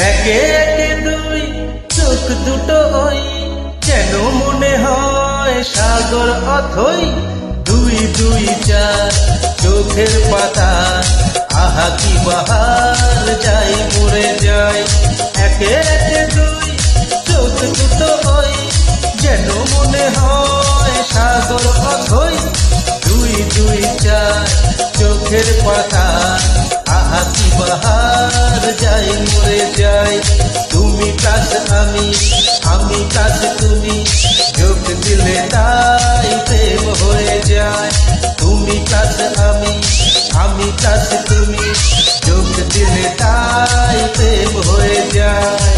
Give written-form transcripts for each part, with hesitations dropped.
একে একে দুই চোখ দুটো ওই যেন মনে হয় সাগর অথই। দুই দুই চার চোখের পাতা, আহা কি বাহার যাই মরে যায়। একে একে দুই চোখ দুটো ওই যেন মনে হয় সাগর অথই। দুই দুই চার চোখের পাতা, আহা কি বাহার যাই মরে যায়। তুমি কাছ আমি, আমি কাছ তুমি, চোখ দিলে তাই প্রেম হয়ে যায়। তুমি কাছ আমি, আমি কাছ তুমি, চোখ দিলে তাই প্রেম হয়ে যায়।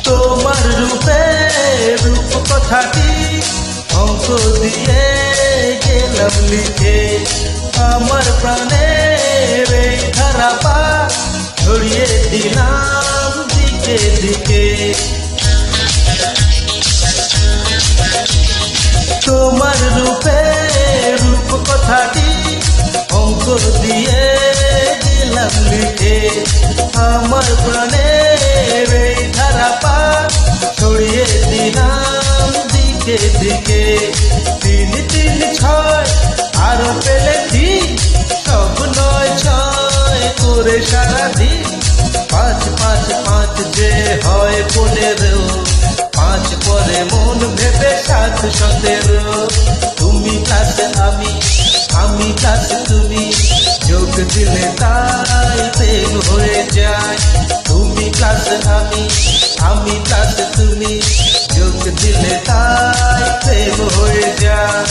তোমার রূপে রূপ কথাটি অঙ্ক দিয়ে গেলাম লিখে। আমার প্রাণের এই ধারাপা ছড়িয়ে দিলাম দিকে দিকে। তোমার রূপে রূপ কথাটি অঙ্ক দিয়ে গেলাম লিখে। আমার প্রাণের এই ধারাপা ছড়িয়ে দিলাম দিকে দিকে। তিন তিন ছয় আরো পেলে দিন, সব নয় ছয় করে সারাদিন। পাঁচ পাঁচ পাঁচ যে হয় 15, পাঁচ পরে মন ভেবে 7 17। তুমি কাছ আমি, আমি কাছ তুমি, চোখ দিলে তাই প্রেম হয়ে যায়। তুমি কাছ আমি, আমি কাছ তুমি, চোখ দিলে তাই প্রেম হয়ে যায়।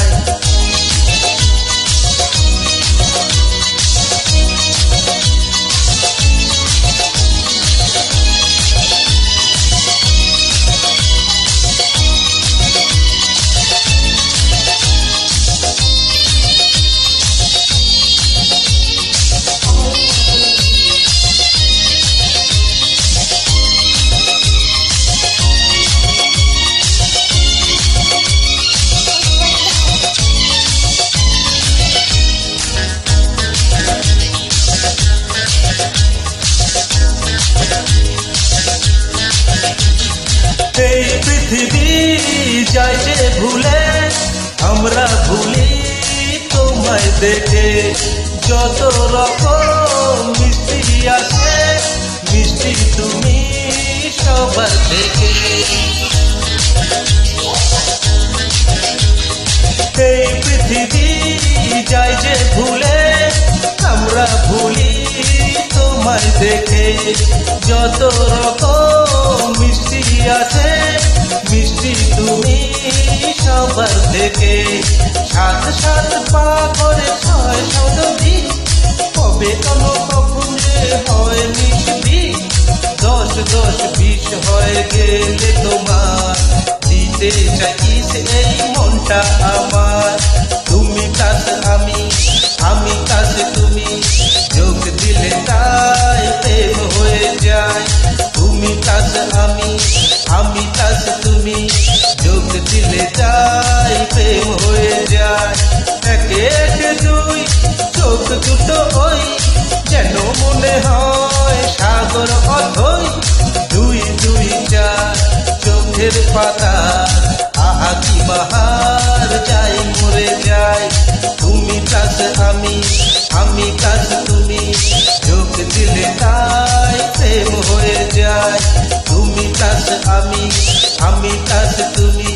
এই পৃথিবী যায় যে ভুলে, আমরা ভুলি তোমায় দেখে। যত রকম মিষ্টি আছে, মিষ্টি তুমি সবার থেকে। এই পৃথিবী যায় যে ভুলে, আমরা ভুলি তোমায় দেখে। যত রকম মিষ্টি আছে, মিষ্টি তুমি সবার থেকে। 7 7 পা করে 6 নদী, কবে কোন কখন যে হয় মিষ্টি। 10 10 20 হয়ে গেলে তোমার, দিতে চাইস এই মনটা আমার। তুমি কাছ আমি, আমি কাছ তুমি, চোখ দিলে তাই প্রেম হয়ে যায়। তুমি কাছ আমি, আমি কাছ তুমি, চোখ দিলে তাই প্রেম হয়ে যায়। একে একে দুই চোখ দুটো ওই যেন মনে হয় সাগর অথই। দুই দুই চার চোখের পাতা, আহা কি বাহার যাই মরে যায়। তুমি কাছ আমি, আমি কাছ তুমি, চোখ দিলে তাই প্রেম হয়ে যায়। তুমি প্লাস আমি প্লাস তুমি,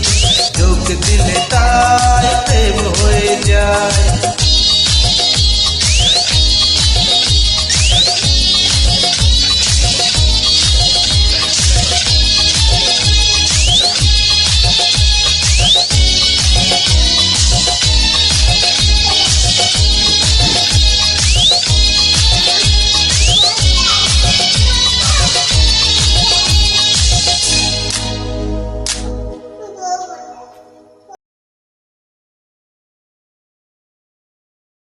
যোগ দিলে তাই প্রেম হয়ে যায়।